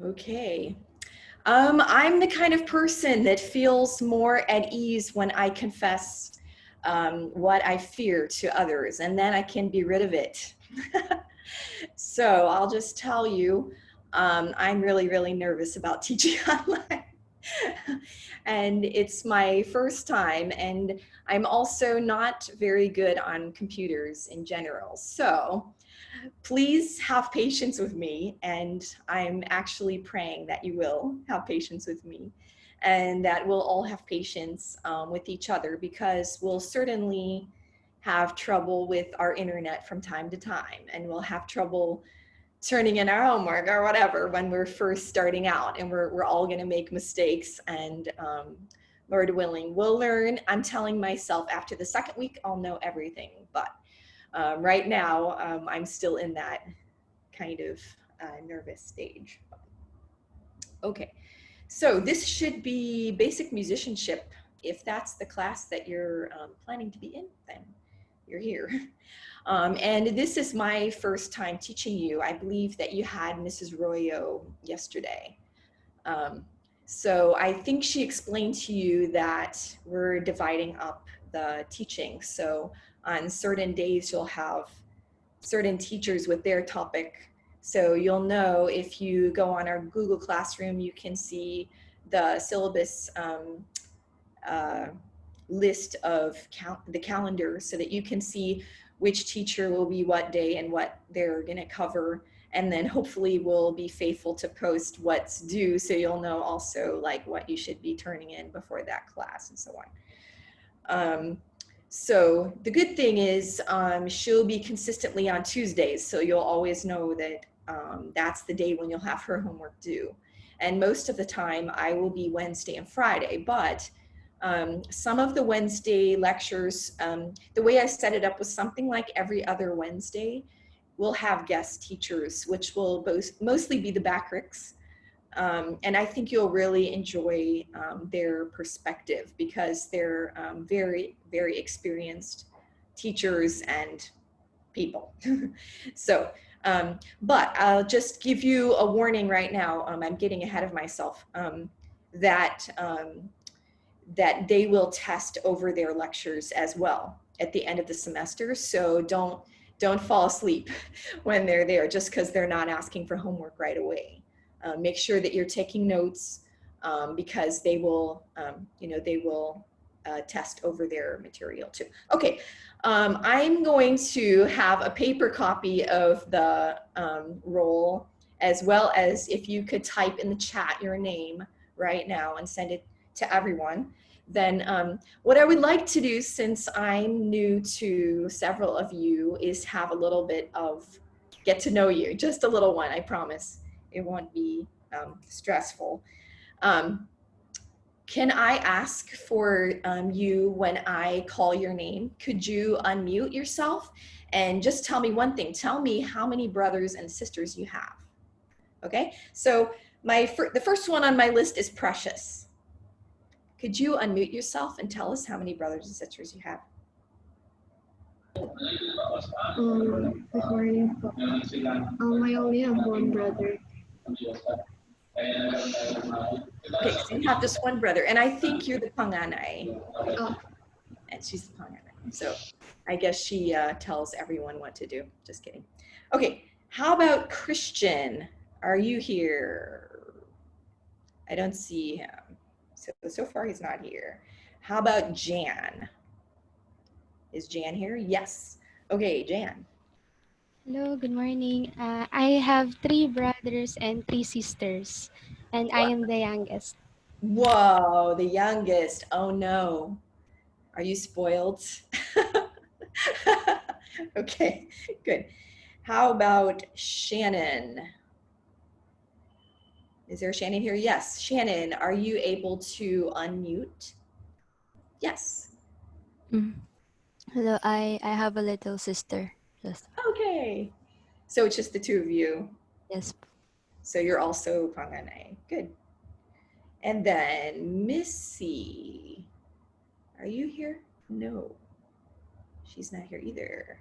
Okay. I'm the kind of person that feels more at ease when I confess what I fear to others, and then I can be rid of it. So I'll just tell you, I'm really, really nervous about teaching online. And it's my first time, and I'm also not very good on computers in general. So please have patience with me, and I'm actually praying that you will have patience with me and that we'll all have patience with each other, because we'll certainly have trouble with our internet from time to time, and we'll have trouble turning in our homework or whatever when we're first starting out, and we're all going to make mistakes, and Lord willing, we'll learn. I'm telling myself after the second week I'll know everything, but right now, I'm still in that kind of nervous stage. Okay, so this should be basic musicianship. If that's the class that you're planning to be in, then you're here. And this is my first time teaching you. I believe that you had Mrs. Royo yesterday. So I think she explained to you that we're dividing up the teaching. So on certain days, you'll have certain teachers with their topic. So you'll know if you go on our Google Classroom, you can see the syllabus list of the calendar, so that you can see which teacher will be what day and what they're going to cover. And then hopefully we'll be faithful to post what's due, so you'll know also like what you should be turning in before that class and so on. So the good thing is she'll be consistently on Tuesdays, so you'll always know that that's the day when you'll have her homework due. And most of the time I will be Wednesday and Friday, but some of the Wednesday lectures, the way I set it up was something like every other Wednesday, we'll have guest teachers, which will mostly be the Backricks. And I think you'll really enjoy their perspective, because they're very, very experienced teachers and people. So, but I'll just give you a warning right now. I'm getting ahead of myself. That they will test over their lectures as well at the end of the semester. So don't fall asleep when they're there just because they're not asking for homework right away. Make sure that you're taking notes, because they will, they will test over their material too. Okay, I'm going to have a paper copy of the roll, as well as if you could type in the chat your name right now and send it to everyone. Then what I would like to do, since I'm new to several of you, is have a little bit of get to know you, just a little one, I promise. It won't be stressful. Can I ask for you, when I call your name, could you unmute yourself and just tell me one thing? Tell me how many brothers and sisters you have. Okay, so the first one on my list is Precious. Could you unmute yourself and tell us how many brothers and sisters you have? Good morning po. I only have one brother. Okay, so you have just one brother, and I think you're the panganay. Oh, And she's the panganay. So I guess she tells everyone what to do. Just kidding. Okay, how about Christian? Are you here? I don't see him. So far he's not here. How about Jan? Is Jan here? Yes. Okay, Jan. Hello, good morning. I have three brothers and three sisters, and I am the youngest. Whoa, the youngest. Oh no. Are you spoiled? Okay, good. How about Shannon? Is there a Shannon here? Yes. Shannon, are you able to unmute? Yes. Hello, I have a little sister. Yes. Okay. So it's just the two of you. Yes. So you're also Panganay. Good. And then Missy. Are you here? No. She's not here either.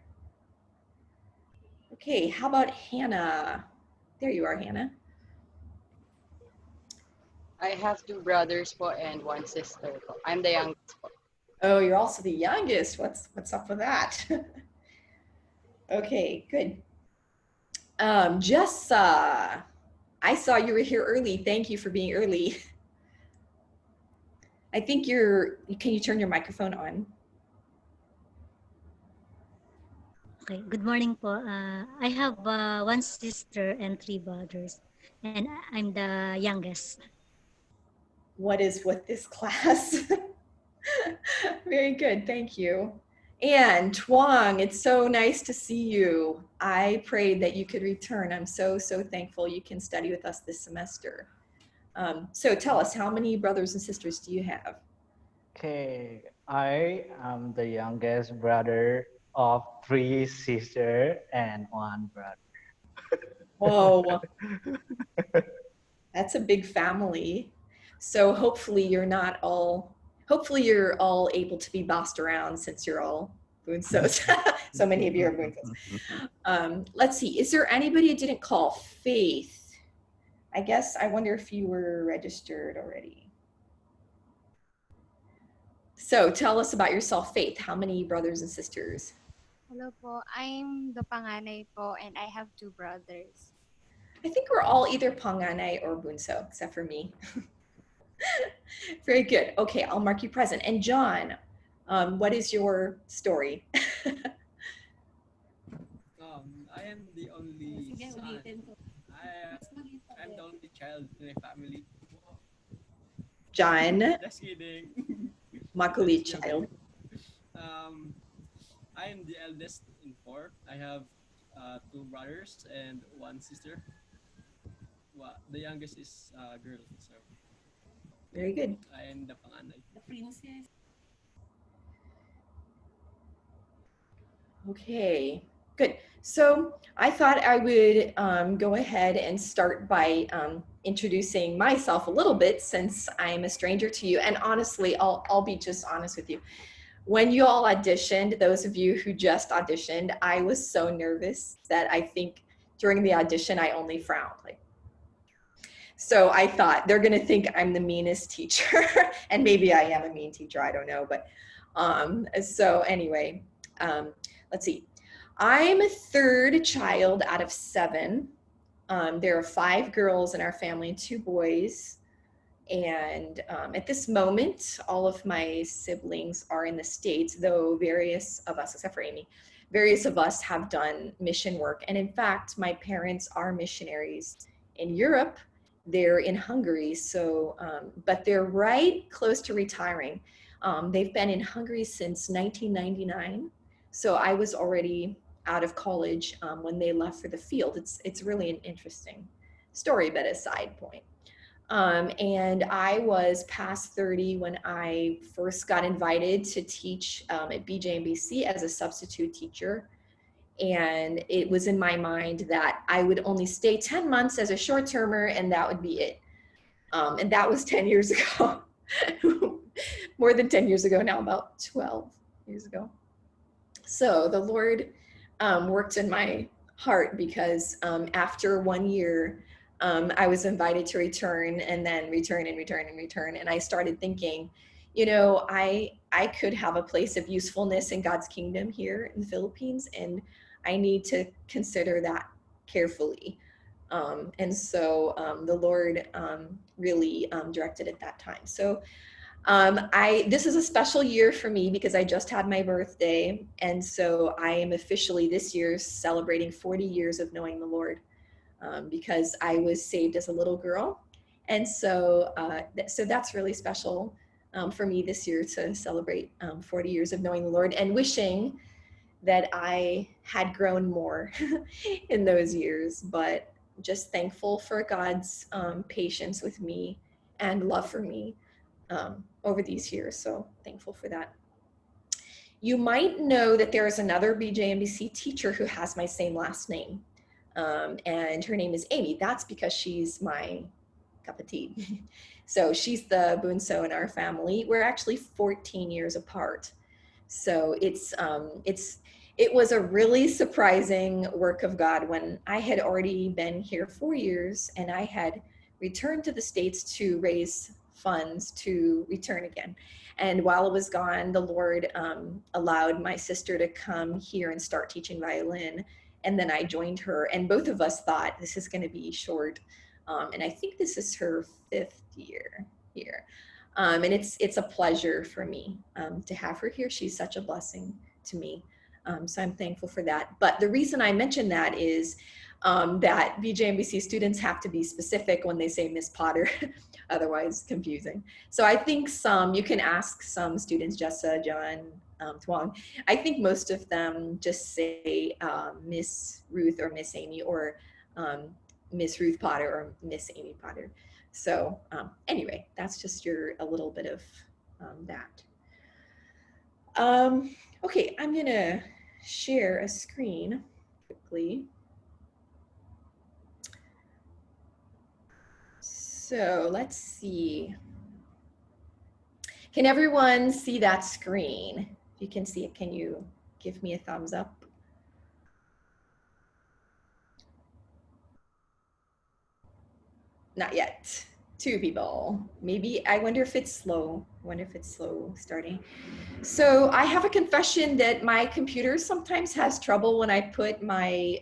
Okay, how about Hannah? There you are, Hannah. I have two brothers po and one sister po. I'm the youngest po. Oh, you're also the youngest. What's up with that? Okay, good. Jessa, I saw you were here early. Thank you for being early. I think can you turn your microphone on? Okay, good morning po. I have one sister and three brothers, and I'm the youngest. What is with this class? Very good, thank you. And Tuang, it's so nice to see you. I prayed that you could return. I'm so thankful you can study with us this semester. So tell us, how many brothers and sisters do you have? Okay, I am the youngest brother of three sisters and one brother. Whoa, that's a big family. So hopefully you're all able to be bossed around since you're all Bunsos. So many of you are Bunsos. Let's see, is there anybody who didn't call? Faith. I wonder if you were registered already. So tell us about yourself, Faith. How many brothers and sisters? Hello po, I'm the panganay po and I have two brothers. I think we're all either panganay or bunso, except for me. Very good. Okay, I'll mark you present. And John, what is your story? I am the only son. I'm the only child in my family. John, Just kidding. makulit child. I am the eldest in four. I have two brothers and one sister. Well, the youngest is a girl, so Very good. I am the panganay. The princess. Okay, good. So I thought I would go ahead and start by introducing myself a little bit, since I'm a stranger to you. And honestly, I'll be just honest with you. When you all auditioned, those of you who just auditioned, I was so nervous that I think during the audition I only frowned. So I thought they're gonna think I'm the meanest teacher, and maybe I am a mean teacher, I don't know. But so anyway, let's see. I'm a third child out of 7. There are 5 girls in our family and 2 boys. And at this moment, all of my siblings are in the States, though various of us, except for Amy, various of us have done mission work. And in fact, my parents are missionaries in Europe. They're in Hungary, so, but they're right close to retiring. They've been in Hungary since 1999. So I was already out of college when they left for the field. It's really an interesting story, but a side point. And I was past 30 when I first got invited to teach at BJMBC as a substitute teacher. And it was in my mind that I would only stay 10 months as a short-termer, and that would be it. And that was 10 years ago. More than 10 years ago now, about 12 years ago. So the Lord worked in my heart, because after 1 year, I was invited to return, and then return and return and return. And I started thinking, you know, I could have a place of usefulness in God's kingdom here in the Philippines, and I need to consider that carefully. And so the Lord really directed at that time. So this is a special year for me because I just had my birthday. And so I am officially this year celebrating 40 years of knowing the Lord. Because I was saved as a little girl. And so, so that's really special for me this year to celebrate 40 years of knowing the Lord, and wishing that I had grown more in those years, but just thankful for God's patience with me and love for me over these years. So thankful for that. You might know that there is another BJMBC teacher who has my same last name. And her name is Amy. That's because she's my cup of tea. So she's the bunso in our family. We're actually 14 years apart. So it was a really surprising work of God when I had already been here 4 years and I had returned to the States to raise funds to return again. And while I was gone, the Lord allowed my sister to come here and start teaching violin. And then I joined her, and both of us thought this is going to be short. And I think this is her 5th year here. And it's a pleasure for me to have her here. She's such a blessing to me. So I'm thankful for that. But the reason I mention that is that BJMBC students have to be specific when they say Miss Potter, otherwise confusing. So I think you can ask some students, Jessa, John, Tuong. I think most of them just say Miss Ruth or Miss Amy, or Miss Ruth Potter or Miss Amy Potter. So anyway, that's just a little bit of that. Okay, I'm gonna share a screen quickly. So let's see. Can everyone see that screen? If you can see it, can you give me a thumbs up? Not yet. 2 people. Maybe, I wonder if it's slow. I wonder if it's slow starting. So I have a confession that my computer sometimes has trouble when I put my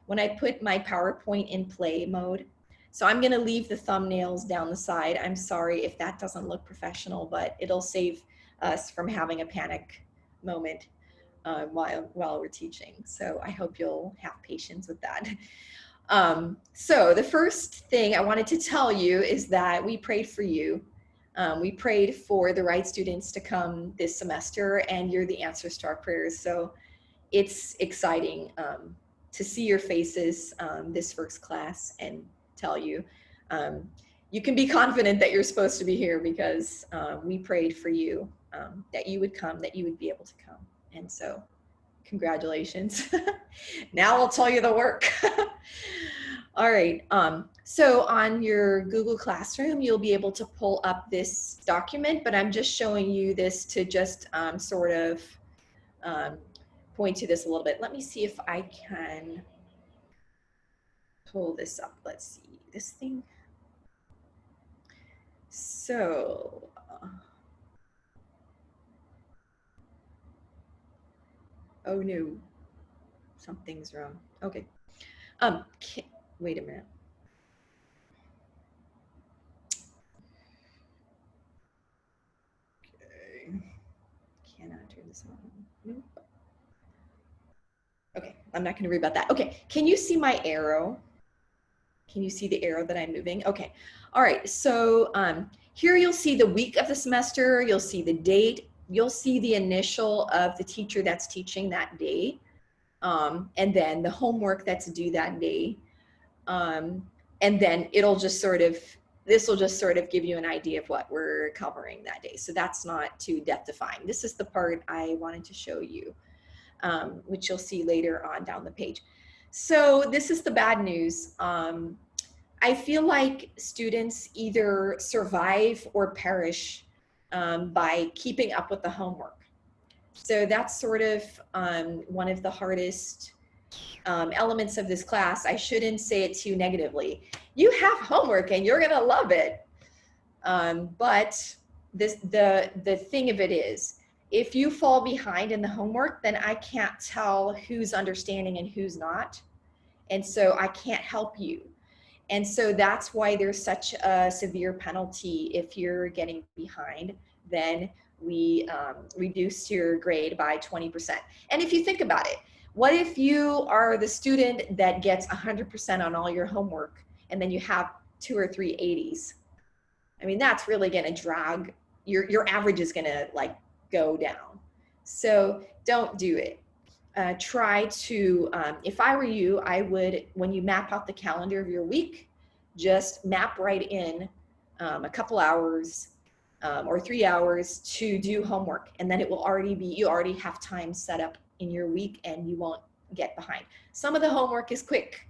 PowerPoint in play mode. So I'm gonna leave the thumbnails down the side. I'm sorry if that doesn't look professional, but it'll save us from having a panic moment while we're teaching. So I hope you'll have patience with that. So the first thing I wanted to tell you is that we prayed for you. We prayed for the right students to come this semester, and you're the answers to our prayers. So it's exciting to see your faces this first class and tell you. You can be confident that you're supposed to be here because we prayed for you, that you would come, that you would be able to come. And so congratulations. Now I'll tell you the work. All right, so on your Google Classroom, you'll be able to pull up this document, but I'm just showing you this to just sort of point to this a little bit. Let me see if I can pull this up. Let's see, this thing. So, oh no, something's wrong. Okay. Wait a minute. Okay. Cannot turn this on. Nope. Okay, I'm not going to worry about that. Okay, can you see my arrow? Can you see the arrow that I'm moving? Okay. All right. So here you'll see the week of the semester. You'll see the date. You'll see the initial of the teacher that's teaching that day. And then the homework that's due that day. And then it'll just sort of, this will just sort of give you an idea of what we're covering that day. So that's not too death-defying. This is the part I wanted to show you, which you'll see later on down the page. So this is the bad news. I feel like students either survive or perish by keeping up with the homework. So that's sort of one of the hardest elements of this class. I shouldn't say it too negatively. You have homework and you're gonna love it. But the thing of it is, if you fall behind in the homework, then I can't tell who's understanding and who's not. And so I can't help you. And so that's why there's such a severe penalty. If you're getting behind, then we reduce your grade by 20%. And if you think about it, what if you are the student that gets 100% on all your homework and then you have 2 or 3 80s? I mean, that's really gonna drag, your average is gonna like go down. So don't do it. Try to, if I were you, I would, when you map out the calendar of your week, just map right in a couple hours or 3 hours to do homework. And then it will already be, you already have time set up in your week and you won't get behind. Some of the homework is quick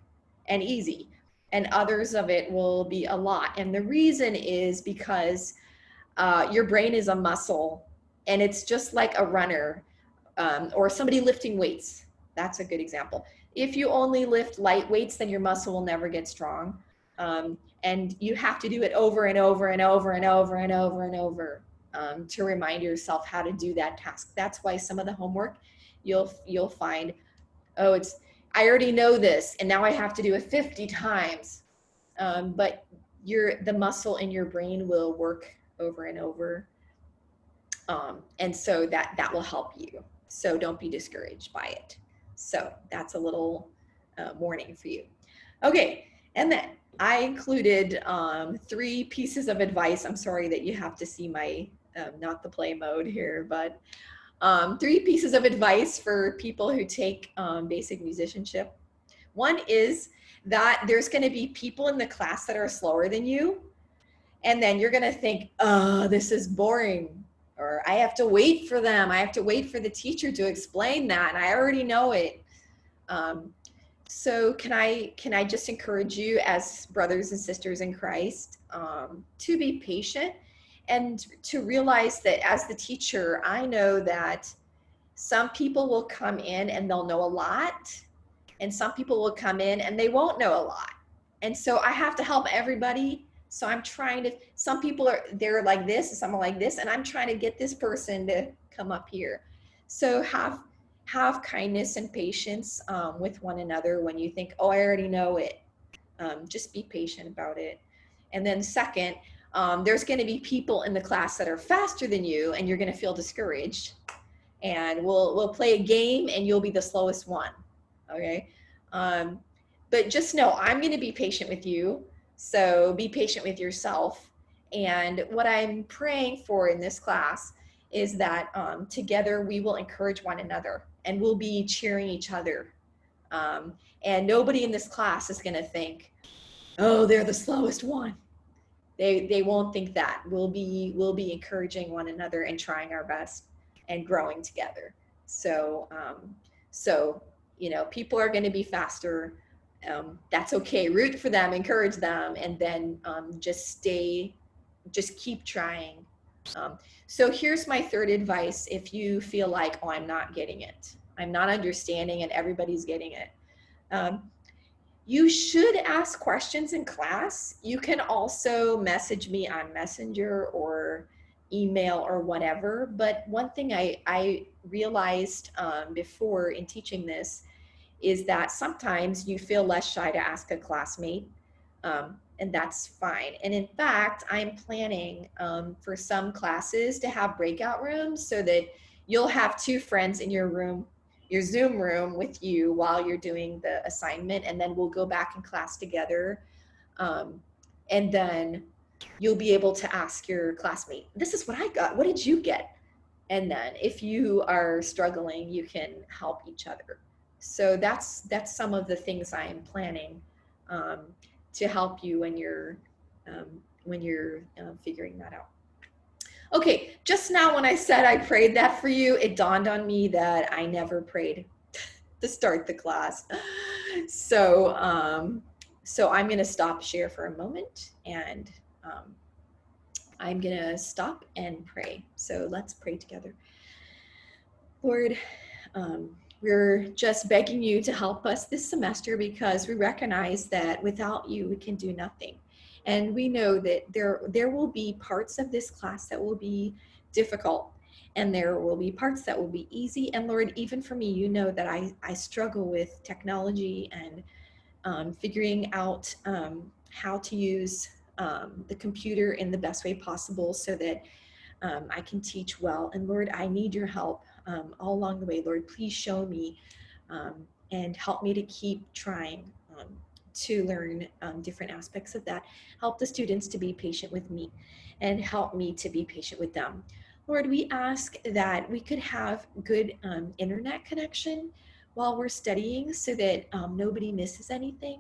and easy, and others of it will be a lot. And the reason is because your brain is a muscle, and it's just like a runner or somebody lifting weights. That's a good example. If you only lift light weights, then your muscle will never get strong. And you have to do it over and over and over and over and over and over to remind yourself how to do that task. That's why some of the homework you'll find, oh, I already know this, and now I have to do it 50 times. But the muscle in your brain will work over and over. And so that will help you. So don't be discouraged by it. So that's a little warning for you. Okay, and then I included 3 pieces of advice. I'm sorry that you have to see my, not the play mode here, but 3 pieces of advice for people who take basic musicianship. One is that there's going to be people in the class that are slower than you. And then you're going to think, oh, this is boring. Or I have to wait for them. I have to wait for the teacher to explain that. And I already know it. So can I just encourage you as brothers and sisters in Christ to be patient and to realize that as the teacher, I know that some people will come in and they'll know a lot, and some people will come in and they won't know a lot. And so I have to help everybody. So I'm trying to, some people they're like this and some are like this, and I'm trying to get this person to come up here. So have kindness and patience with one another when you think, oh, I already know it. Just be patient about it. And then second, there's going to be people in the class that are faster than you, and you're going to feel discouraged. And we'll play a game, and you'll be the slowest one. Okay. But just know I'm going to be patient with you. So be patient with yourself. And what I'm praying for in this class is that together we will encourage one another, and we'll be cheering each other. And nobody in this class is going to think, oh, they're the slowest one. They won't think that. We'll be encouraging one another and trying our best and growing together. So people are going to be faster. That's okay. Root for them, encourage them, and then just keep trying. So here's my third advice. If you feel like, oh, I'm not getting it, I'm not understanding, and everybody's getting it, you should ask questions in class. You can also message me on Messenger or email or whatever. But one thing I realized before in teaching this is that sometimes you feel less shy to ask a classmate, and that's fine. And in fact, I'm planning for some classes to have breakout rooms so that you'll have 2 friends in your room, your Zoom room with you while you're doing the assignment, and then we'll go back in class together. And then you'll be able to ask your classmate, this is what I got, what did you get? And then if you are struggling, you can help each other. So that's some of the things I am planning to help you when you're figuring that out. Okay, just now when I said I prayed that for you, it dawned on me that I never prayed to start the class. So I'm going to stop share for a moment, and I'm going to stop and pray. So let's pray together. Lord, we're just begging you to help us this semester because we recognize that without you, we can do nothing. And we know that there will be parts of this class that will be difficult, and there will be parts that will be easy. And Lord, even for me, you know that I struggle with technology and figuring out how to use the computer in the best way possible so that I can teach well. And Lord, I need your help all along the way. Lord, please show me and help me to keep trying to learn different aspects of that. Help the students to be patient with me and help me to be patient with them. Lord, we ask that we could have good internet connection while we're studying so that nobody misses anything.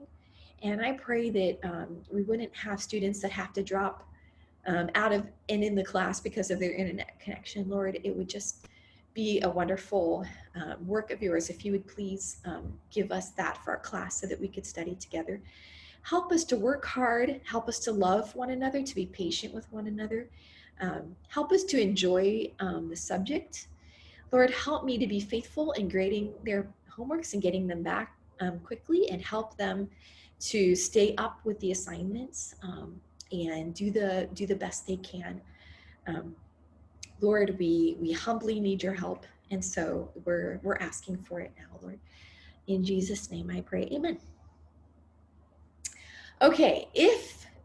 And I pray that we wouldn't have students that have to drop out of and in the class because of their internet connection. Lord, it would just be a wonderful work of yours if you would please give us that for our class so that we could study together. Help us to work hard, help us to love one another, to be patient with one another. Help us to enjoy the subject. Lord, help me to be faithful in grading their homeworks and getting them back quickly and help them to stay up with the assignments and do the best they can. Lord, we humbly need your help, and so we're asking for it now, Lord. In Jesus' name I pray, amen. Okay,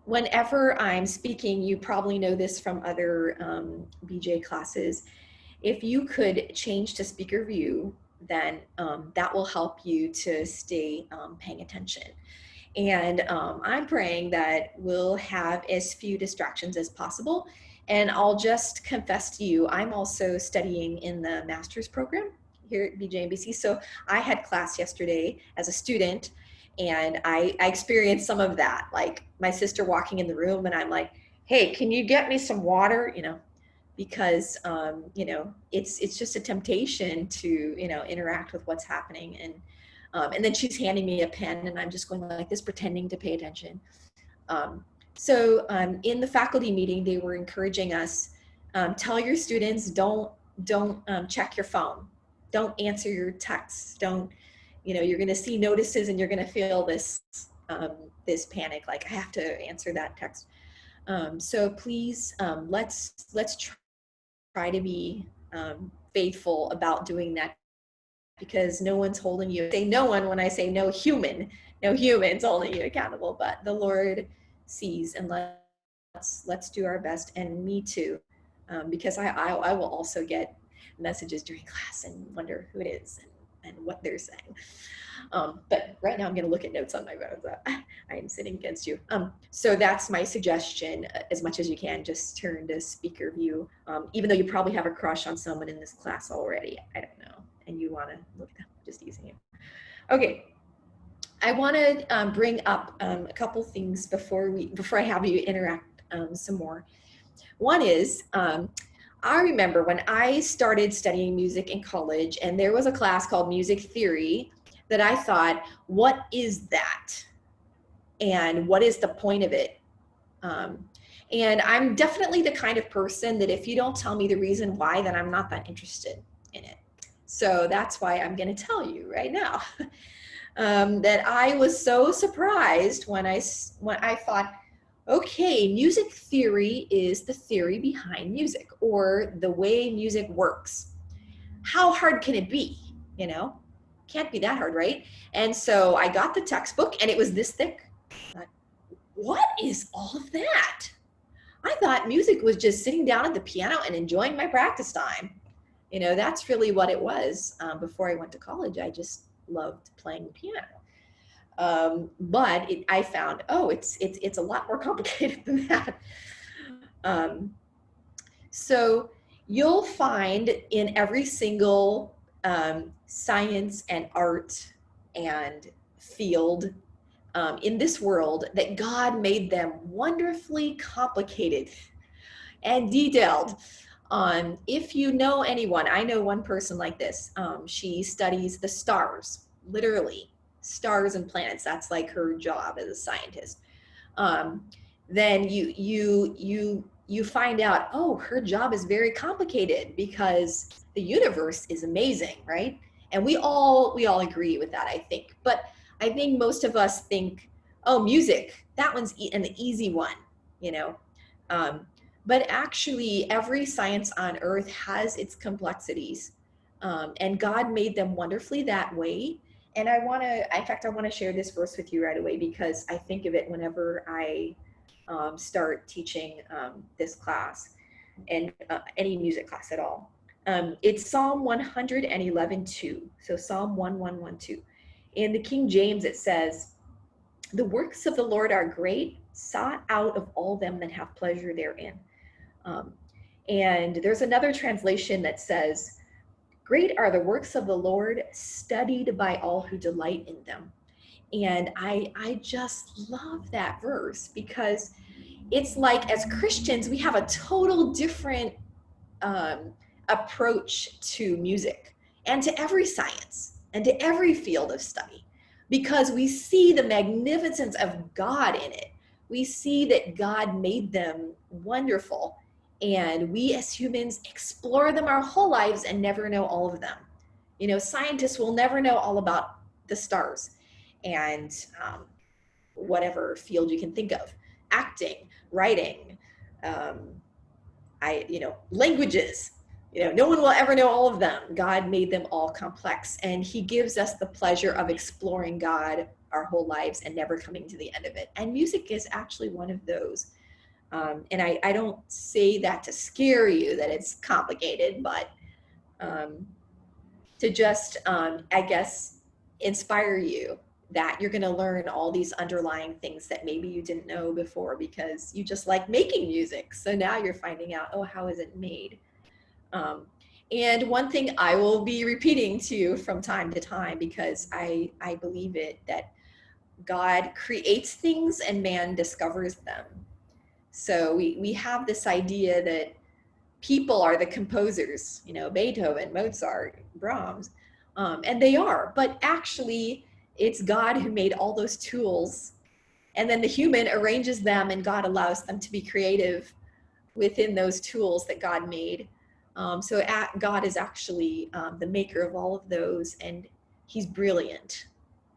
whenever I'm speaking, you probably know this from other BJ classes, if you could change to speaker view, then that will help you to stay paying attention. And I'm praying that we'll have as few distractions as possible. And I'll just confess to you, I'm also studying in the master's program here at BJNBC. So I had class yesterday as a student, and I experienced some of that, like my sister walking in the room and I'm like, hey, can you get me some water? Because it's just a temptation to interact with what's happening, and then she's handing me a pen and I'm just going like this, pretending to pay attention. So in the faculty meeting, they were encouraging us, tell your students, don't check your phone, don't answer your texts, don't, you're going to see notices and you're going to feel this this panic, like I have to answer that text. So please, let's try to be faithful about doing that, because no one's holding you. I say no one when I say no human's holding you accountable, but the Lord sees, and let's do our best, and me too, because I will also get messages during class and wonder who it is and what they're saying. But right now I'm going to look at notes on my phone. So I am sitting against you. So that's my suggestion. As much as you can, just turn to speaker view, even though you probably have a crush on someone in this class already. I don't know. And you want to look at them, just using it. Okay. I want to bring up a couple things before I have you interact some more. One is, I remember when I started studying music in college, and there was a class called music theory that I thought, what is that? And what is the point of it? And I'm definitely the kind of person that if you don't tell me the reason why, then I'm not that interested in it. So that's why I'm going to tell you right now that I was so surprised when I thought, okay, music theory is the theory behind music, or the way music works. How hard can it be? Can't be that hard, right? And so I got the textbook, and it was this thick. I thought, what is all of that? I thought music was just sitting down at the piano and enjoying my practice time. That's really what it was. Before I went to college, I just loved playing the piano. But I found, it's a lot more complicated than that. So you'll find in every single science and art and field in this world that God made them wonderfully complicated and detailed. If you know anyone, I know one person like this. She studies the stars, literally stars and planets. That's like her job as a scientist. Then you find out, oh, her job is very complicated because the universe is amazing, right? And we all agree with that, I think. But I think most of us think, oh, music, that one's an easy one, but actually every science on earth has its complexities, and God made them wonderfully that way. And I want to share this verse with you right away, because I think of it whenever I start teaching this class and any music class at all. It's Psalm 111:2. So Psalm 1112. In the King James, it says, "The works of the Lord are great, sought out of all them that have pleasure therein." And there's another translation that says, "Great are the works of the Lord, studied by all who delight in them." And I just love that verse, because it's like, as Christians, we have a total different approach to music and to every science and to every field of study, because we see the magnificence of God in it. We see that God made them wonderful, and we as humans explore them our whole lives and never know all of them. Scientists will never know all about the stars. and whatever field you can think of, acting, writing, languages. No one will ever know all of them. God made them all complex, and he gives us the pleasure of exploring God our whole lives and never coming to the end of it. And music is actually one of those. And I don't say that to scare you that it's complicated, but to just, I guess, inspire you that you're going to learn all these underlying things that maybe you didn't know before because you just like making music. So now you're finding out, oh, how is it made? And one thing I will be repeating to you from time to time, because I believe it, that God creates things and man discovers them. So we have this idea that people are the composers, Beethoven, Mozart, Brahms, and they are, but actually it's God who made all those tools, and then the human arranges them, and God allows them to be creative within those tools that God made. So God is actually the maker of all of those, and he's brilliant.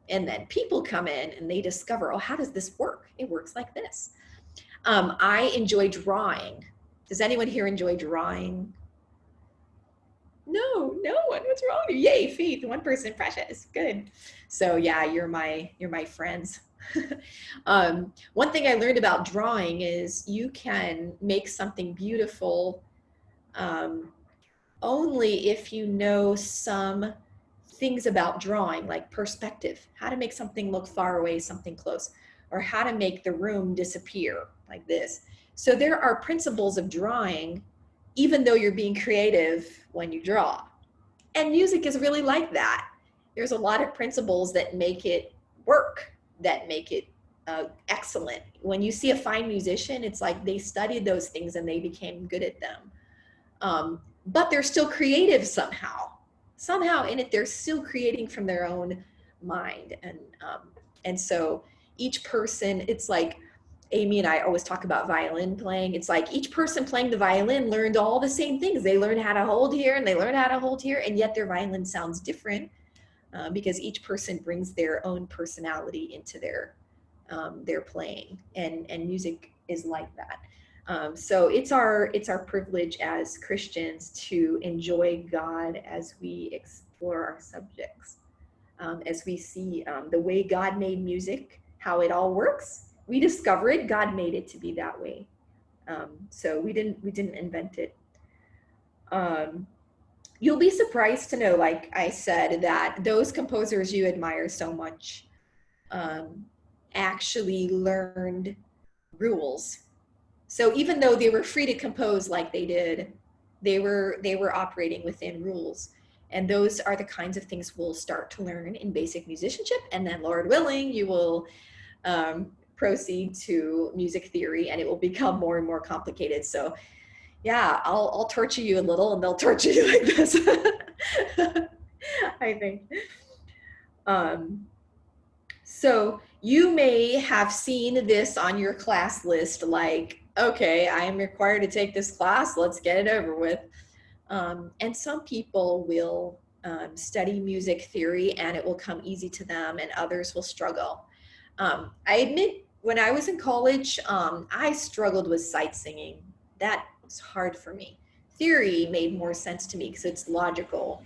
And then people come in and they discover, oh, how does this work? It works like this. I enjoy drawing. Does anyone here enjoy drawing? No one. What's wrong with you? Yay, Faith. One person, precious. Good. So yeah, you're my friends. One thing I learned about drawing is you can make something beautiful only if you know some things about drawing, like perspective, how to make something look far away, something close, or how to make the room disappear like this. So there are principles of drawing, even though you're being creative when you draw. And music is really like that. There's a lot of principles that make it work, that make it excellent. When you see a fine musician, it's like they studied those things and they became good at them. But they're still creative somehow in it, they're still creating from their own mind. And so each person, it's like Amy and I always talk about violin playing. It's like each person playing the violin learned all the same things. They learned how to hold here and they learned how to hold here, and yet their violin sounds different because each person brings their own personality into their playing, and music is like that. So it's our privilege as Christians to enjoy God as we explore our subjects, as we see the way God made music, how it all works. We discover it. God made it to be that way. So we didn't invent it. You'll be surprised to know, like I said, that those composers you admire so much actually learned rules. So even though they were free to compose like they did, they were operating within rules. And those are the kinds of things we'll start to learn in basic musicianship. And then, Lord willing, you will proceed to music theory, and it will become more and more complicated. So yeah, I'll torture you a little and they'll torture you like this. I think. So you may have seen this on your class list, like, okay, I am required to take this class, let's get it over with. And some people will study music theory and it will come easy to them, and others will struggle. I admit, when I was in college, I struggled with sight singing. That was hard for me. Theory made more sense to me because it's logical,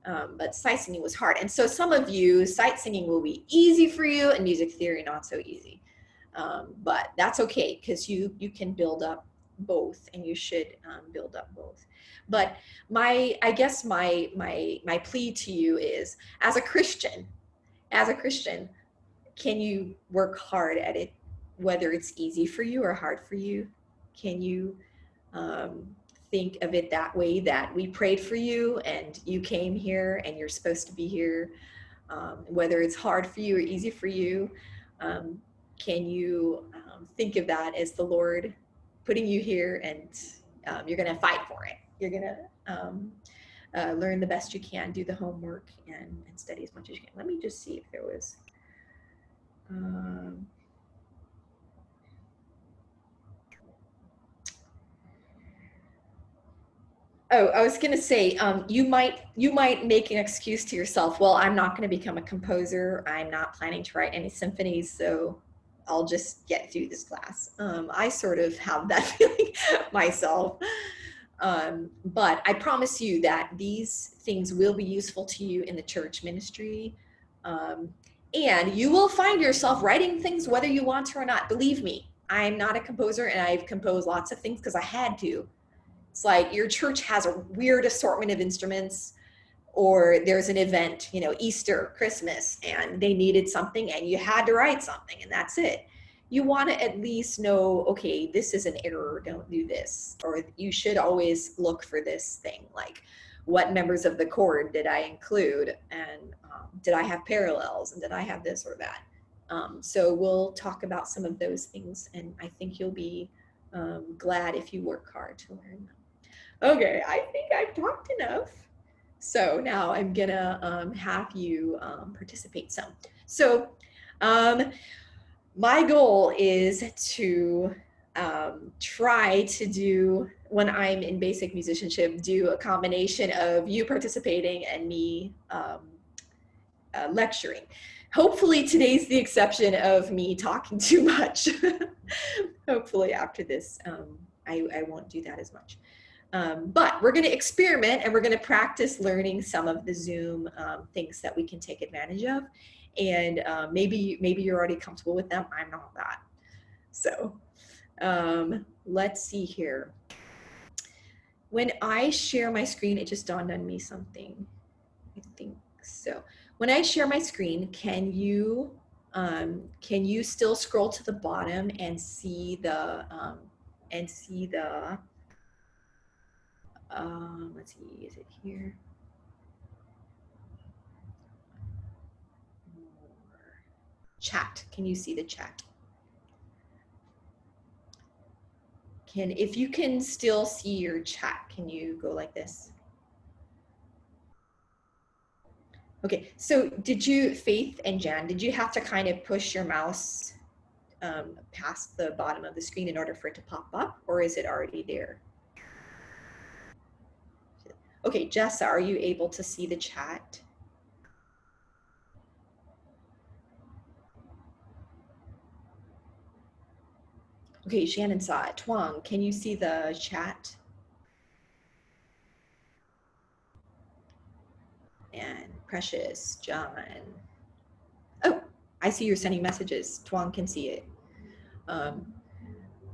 but sight singing was hard. And so some of you, sight singing will be easy for you and music theory not so easy. But that's okay, because you can build up both, and you should build up both. But I guess my plea to you is, as a Christian, can you work hard at it, whether it's easy for you or hard for you? Can you think of it that way, that we prayed for you and you came here and you're supposed to be here, whether it's hard for you or easy for you? Can you think of that as the Lord putting you here, and you're going to fight for it? You're going to learn the best you can, do the homework, and study as much as you can. Let me just see if there was... Oh, I was gonna say, you might make an excuse to yourself. Well, I'm not gonna become a composer. I'm not planning to write any symphonies, so I'll just get through this class. I sort of have that feeling myself. But I promise you that these things will be useful to you in the church ministry. And you will find yourself writing things whether you want to or not. Believe me, I'm not a composer and I've composed lots of things because I had to. It's like your church has a weird assortment of instruments, or there's an event, you know, Easter, Christmas, and they needed something and you had to write something and that's it. You want to at least know, okay, this is an error, don't do this. Or you should always look for this thing, like what members of the chord did I include, and did I have parallels, and did I have this or that. So we'll talk about some of those things, and I think you'll be glad if you work hard to learn them. Okay, I think I've talked enough. So now I'm gonna have you participate some. So my goal is to try to do, when I'm in basic musicianship, do a combination of you participating and me lecturing. Hopefully today's the exception of me talking too much. Hopefully after this, I won't do that as much. But we're going to experiment and we're going to practice learning some of the Zoom things that we can take advantage of. And maybe you're already comfortable with them. I'm not that. So let's see here. When I share my screen, it just dawned on me something. I think so. When I share my screen, can you still scroll to the bottom and see the let's see, is it here? Chat. Can you see the chat? If you can still see your chat, can you go like this? Okay, so did you, Faith and Jan, did you have to kind of push your mouse past the bottom of the screen in order for it to pop up, or is it already there? Okay, Jessa, are you able to see the chat? Okay, Shannon saw it. Twang, can you see the chat? And Precious, John. Oh, I see you're sending messages. Twang can see it.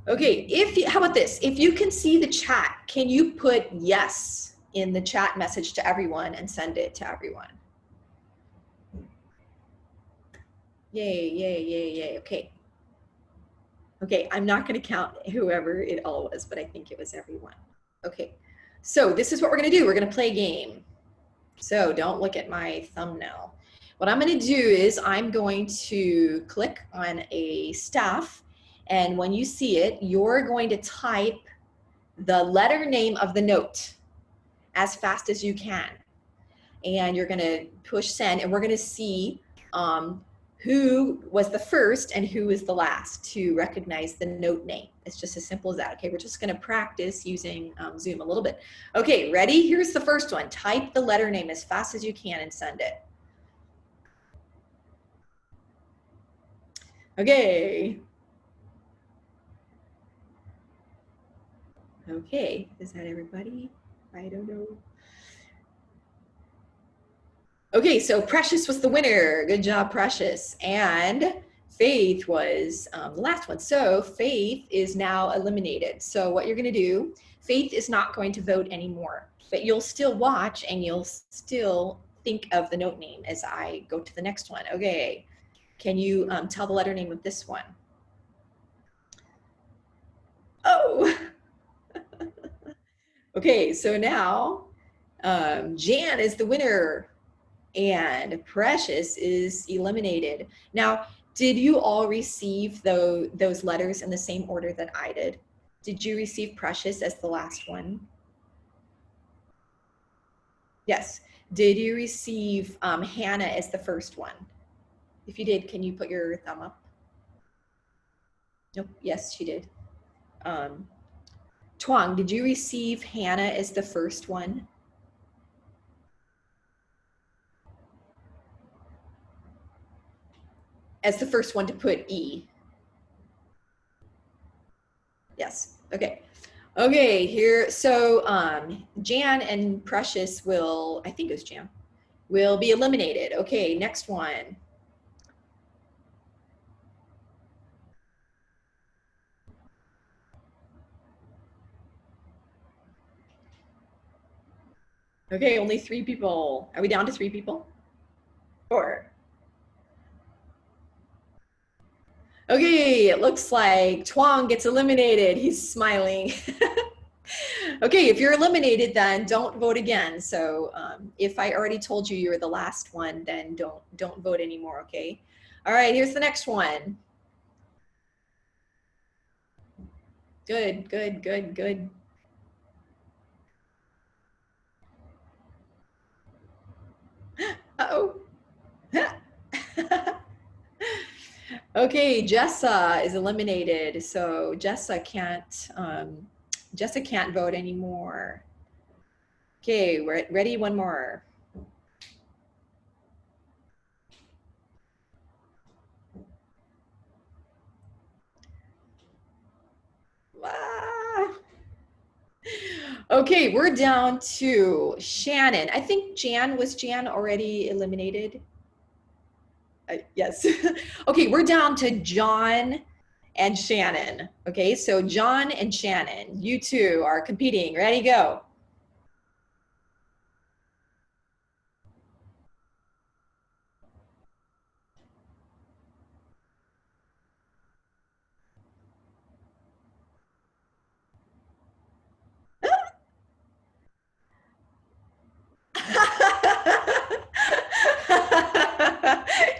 Okay, how about this? If you can see the chat, can you put yes in the chat message to everyone and send it to everyone? Yay, yay, yay, yay. Okay. Okay, I'm not going to count whoever it all was, but I think it was everyone. Okay, so this is what we're going to do. We're going to play a game. So don't look at my thumbnail. What I'm going to do is I'm going to click on a staff, and when you see it, you're going to type the letter name of the note as fast as you can. And you're going to push send, and we're going to see who was the first and who is the last to recognize the note name. It's just as simple as that. Okay, we're just going to practice using Zoom a little bit. Okay, ready? Here's the first one. Type the letter name as fast as you can and send it. Okay. Okay, is that everybody? I don't know. Okay, so Precious was the winner. Good job, Precious. And Faith was the last one. So Faith is now eliminated. So what you're going to do, Faith is not going to vote anymore, but you'll still watch and you'll still think of the note name as I go to the next one. Okay, can you tell the letter name of this one? Oh, okay, so now Jan is the winner. And Precious is eliminated. Now, did you all receive those letters in the same order that I did? Did you receive Precious as the last one? Yes. Did you receive Hannah as the first one? If you did, can you put your thumb up? Nope. Yes, she did. Tuang, did you receive Hannah as the first one? As the first one to put E. Yes, okay. Okay, here, so Jan and Precious will, I think it was Jan, will be eliminated. Okay, next one. Okay, only 3 people. Are we down to 3 people? 4. Okay, it looks like Tuang gets eliminated. He's smiling. Okay, if you're eliminated, then don't vote again. So if I already told you were the last one, then don't vote anymore, okay? All right, here's the next one. Good, good, good, good. Uh-oh. Okay, Jessa is eliminated. So Jessa can't vote anymore. Okay, we're ready, one more. Ah. Okay, we're down to Shannon. I think was Jan already eliminated? Yes. Okay, we're down to John and Shannon. Okay, so John and Shannon, you two are competing. Ready, go.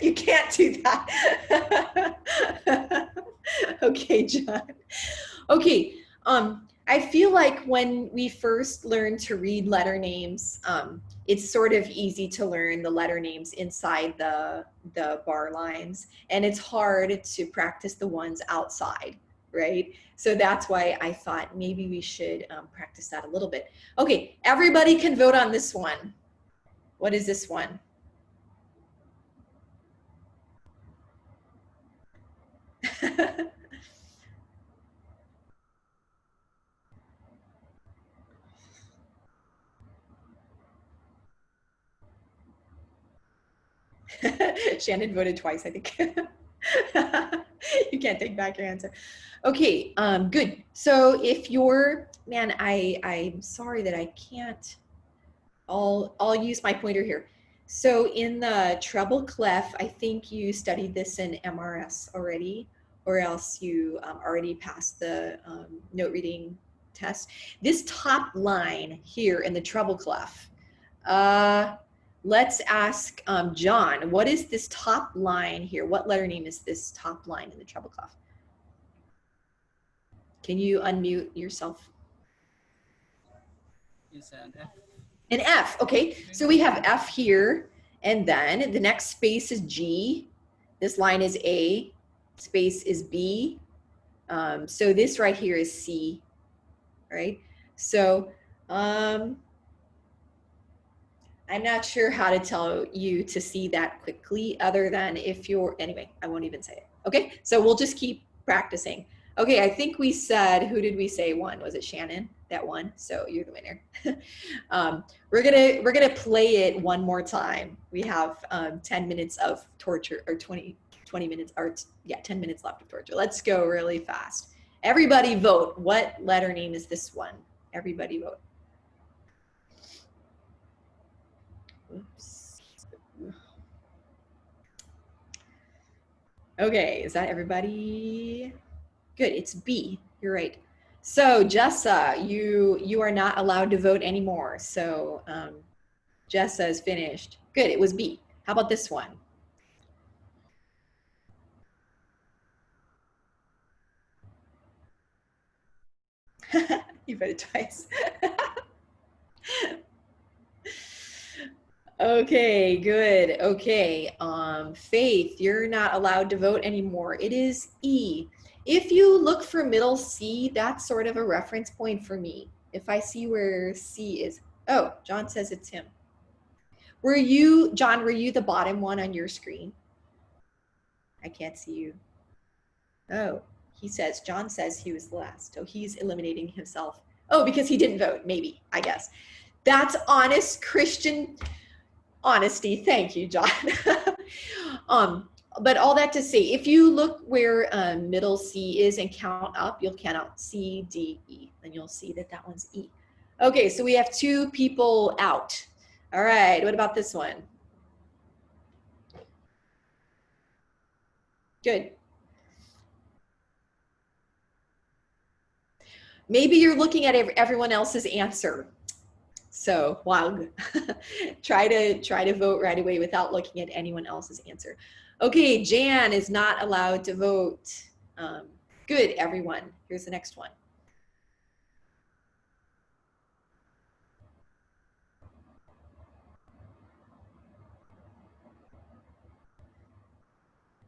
You can't do that. Okay, John. Okay, I feel like when we first learn to read letter names, it's sort of easy to learn the letter names inside the bar lines, and it's hard to practice the ones outside, right? So that's why I thought maybe we should practice that a little bit. Okay, everybody can vote on this one. What is this one? Shannon voted twice, I think. You can't take back your answer. Okay, good. So if you're, man, I'm sorry that I can't, I'll use my pointer here. So in the treble clef, I think you studied this in MRS already, or else you already passed the note reading test. This top line here in the treble clef, let's ask John, what is this top line here? What letter name is this top line in the treble clef? Can you unmute yourself? It's an F. An F, okay. So we have F here, and then the next space is G. This line is A, space is B. So this right here is C, right? So I'm not sure how to tell you to see that quickly other than if you're, anyway, I won't even say it. Okay, so we'll just keep practicing. Okay, I think we said, who did we say won? Was it Shannon that won? So you're the winner. We're gonna play it one more time. We have 10 minutes of torture, or 20 minutes, or yeah, 10 minutes left of torture. Let's go really fast. Everybody vote. What letter name is this one? Everybody vote. Oops. Okay, is that everybody? Good, it's B, you're right. So Jessa, you are not allowed to vote anymore. So Jessa is finished. Good, it was B. How about this one? You voted twice. Okay, good. Okay, Faith, you're not allowed to vote anymore. It is E. If you look for middle C, that's sort of a reference point for me. If I see where C is, oh, John says it's him. John, were you the bottom one on your screen? I can't see you. Oh, John says he was the last. So he's eliminating himself. Oh, because he didn't vote, maybe, I guess. That's honest Christian honesty. Thank you, John. But all that to say, if you look where middle C is and count up, you'll count out C, D, E, and you'll see that that one's E. Okay, so we have 2 people out. All right, what about this one? Good. Maybe you're looking at everyone else's answer. So wow, try to vote right away without looking at anyone else's answer. Okay, Jan is not allowed to vote. Good, everyone. Here's the next one.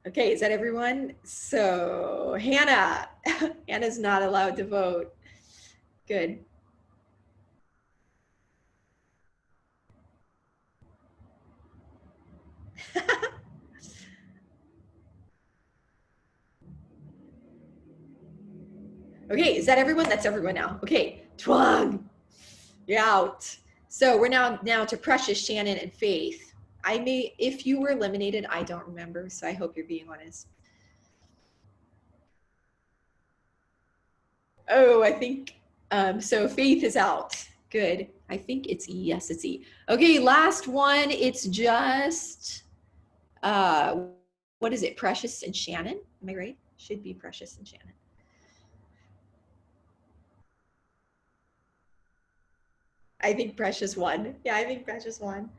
Okay, is that everyone? So Hannah, Hannah's not allowed to vote. Good. Okay, is that everyone? That's everyone now. Okay, Twang, you're out. So we're now to Precious, Shannon, and Faith. If you were eliminated, I don't remember, so I hope you're being honest. Oh, I think, so Faith is out. Good. I think it's E. Yes, it's E. Okay, last one. It's just, what is it? Precious and Shannon. Am I right? Should be Precious and Shannon. I think Precious won. Yeah, I think Precious won.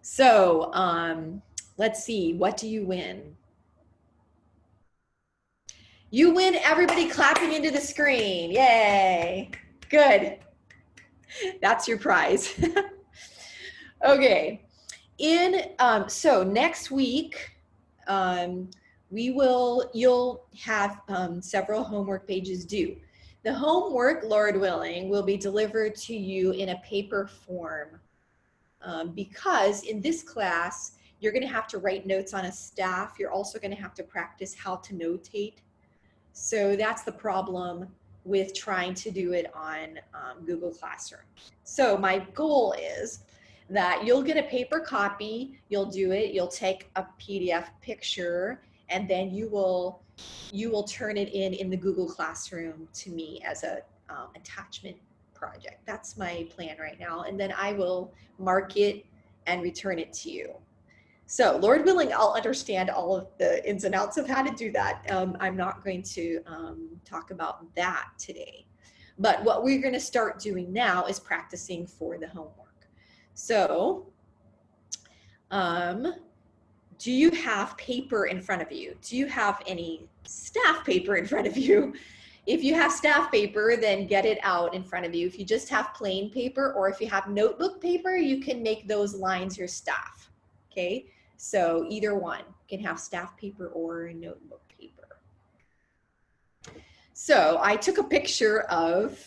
So let's see. What do you win? You win everybody clapping into the screen. Yay. Good. That's your prize. Okay. So next week, you'll have several homework pages due. The homework, Lord willing, will be delivered to you in a paper form because in this class, you're going to have to write notes on a staff. You're also going to have to practice how to notate. So that's the problem with trying to do it on Google Classroom. So my goal is that you'll get a paper copy, you'll do it, you'll take a PDF picture, and then you will turn it in the Google Classroom to me as a attachment project. That's my plan right now. And then I will mark it and return it to you. So Lord willing, I'll understand all of the ins and outs of how to do that. I'm not going to talk about that today. But what we're going to start doing now is practicing for the homework. So do you have paper in front of you? Do you have any staff paper in front of you? If you have staff paper, then get it out in front of you. If you just have plain paper, or if you have notebook paper, you can make those lines your staff, okay? So either one, you can have staff paper or notebook paper. So I took a picture of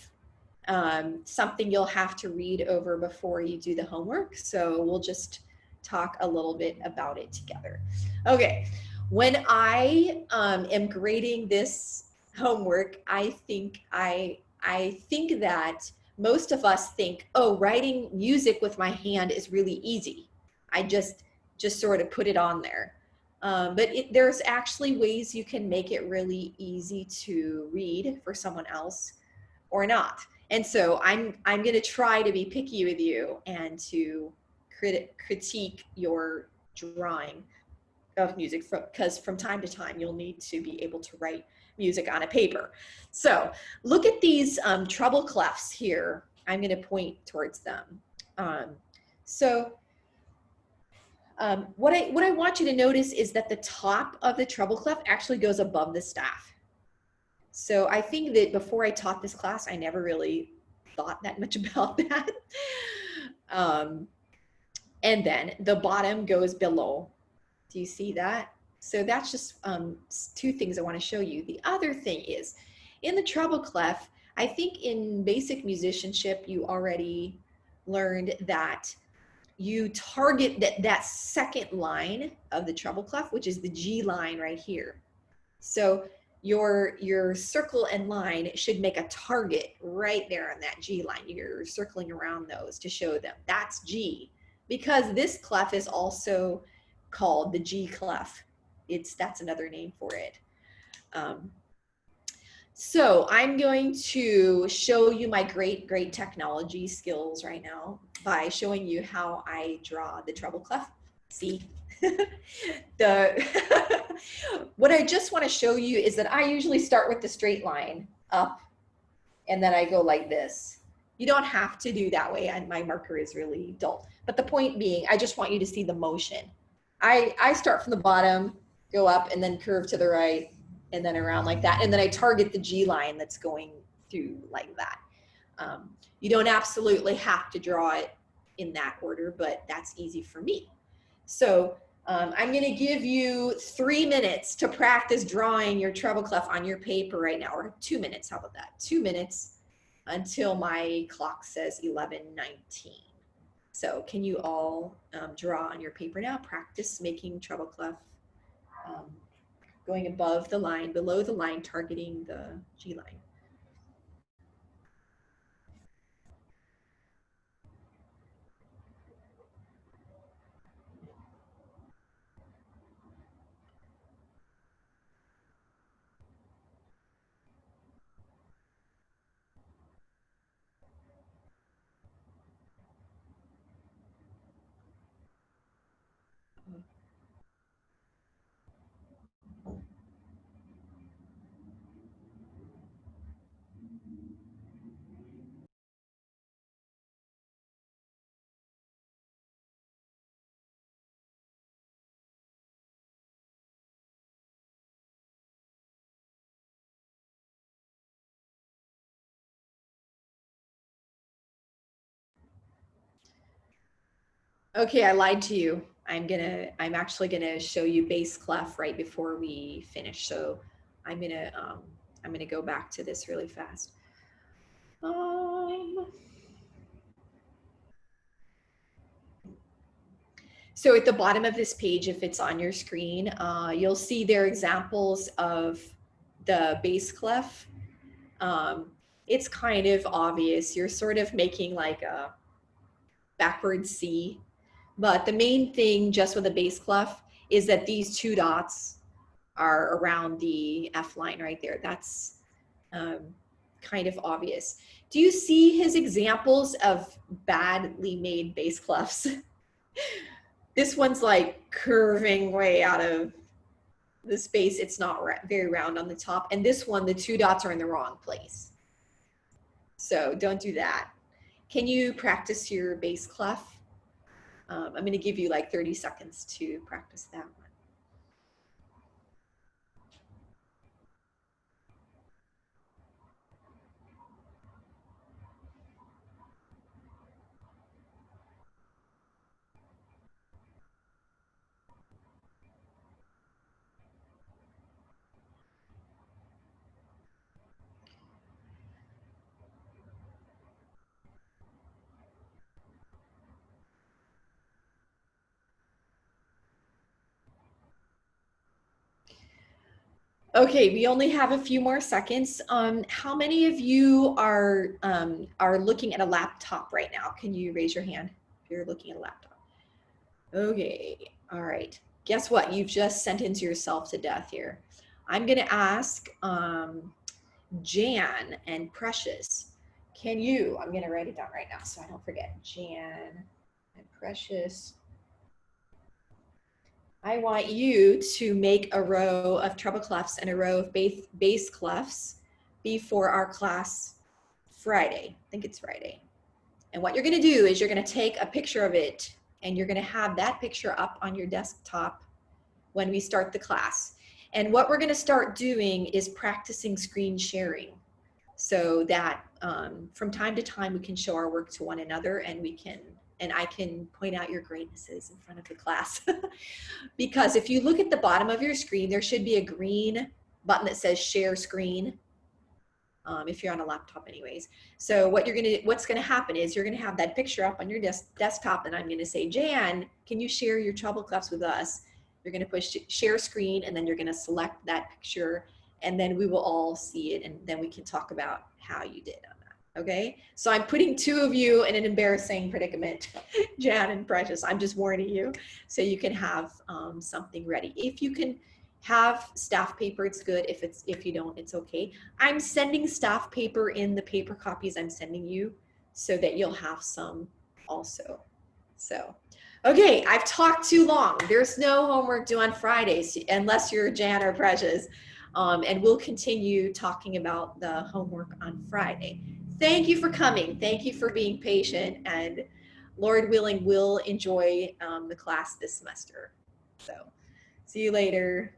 something you'll have to read over before you do the homework. So we'll just talk a little bit about it together. Okay, when I am grading this homework, I think that most of us think, oh, writing music with my hand is really easy. I just sort of put it on there. But there's actually ways you can make it really easy to read for someone else or not. And so I'm going to try to be picky with you and to critique your drawing of music, because from time to time you'll need to be able to write music on a paper. So look at these treble clefs here. I'm going to point towards them. What I want you to notice is that the top of the treble clef actually goes above the staff. So I think that before I taught this class, I never really thought that much about that. And then the bottom goes below. Do you see that? So that's just two things I want to show you. The other thing is, in the treble clef, I think in basic musicianship, you already learned that you target that second line of the treble clef, which is the G line right here. So your circle and line should make a target right there on that G line. You're circling around those to show them that's G, because this clef is also called the G clef. That's another name for it. So I'm going to show you my great technology skills right now by showing you how I draw the treble clef. See, what I just want to show you is that I usually start with the straight line up and then I go like this. You don't have to do that way, and my marker is really dull. But the point being, I just want you to see the motion. I start from the bottom, go up, and then curve to the right, and then around like that. And then I target the G line that's going through like that. You don't absolutely have to draw it in that order, but that's easy for me. So I'm going to give you 3 minutes to practice drawing your treble clef on your paper right now, or 2 minutes. How about that? 2 minutes until my clock says 11:19. So can you all draw on your paper now? Practice making treble clef, going above the line, below the line, targeting the G line. Okay, I lied to you. I'm actually gonna show you bass clef right before we finish. So I'm gonna go back to this really fast. So at the bottom of this page, if it's on your screen, you'll see there are examples of the bass clef. It's kind of obvious. You're sort of making like a backward C. But the main thing just with a bass clef is that these 2 dots are around the F line right there. That's kind of obvious. Do you see his examples of badly made bass clefs? This one's like curving way out of the space. It's not very round on the top. And this one, the 2 dots are in the wrong place. So don't do that. Can you practice your bass clef? I'm going to give you like 30 seconds to practice that one. Okay, we only have a few more seconds. How many of you are looking at a laptop right now? Can you raise your hand if you're looking at a laptop? Okay, all right. Guess what? You've just sentenced yourself to death here. I'm gonna ask Jan and Precious. Can you, I'm gonna write it down right now so I don't forget. Jan and Precious, I want you to make a row of treble clefs and a row of bass clefs before our class Friday. I think it's Friday. And what you're gonna do is you're gonna take a picture of it and you're gonna have that picture up on your desktop when we start the class. And what we're gonna start doing is practicing screen sharing so that from time to time we can show our work to one another and we can and I can point out your greatnesses in front of the class. Because if you look at the bottom of your screen, there should be a green button that says share screen. If you're on a laptop anyways. So what's gonna happen is you're gonna have that picture up on your desktop, and I'm gonna say, Jan, can you share your treble clefs with us? You're gonna push share screen, and then you're gonna select that picture, and then we will all see it, and then we can talk about how you did on that, okay? So I'm putting two of you in an embarrassing predicament, Jan and Precious. I'm just warning you, so you can have something ready. If you can have staff paper, it's good. If you don't, it's okay. I'm sending staff paper in the paper copies I'm sending you so that you'll have some also. So, okay, I've talked too long. There's no homework due on Fridays unless you're Jan or Precious. And we'll continue talking about the homework on Friday. Thank you for coming. Thank you for being patient, and Lord willing, we'll enjoy the class this semester. So, see you later.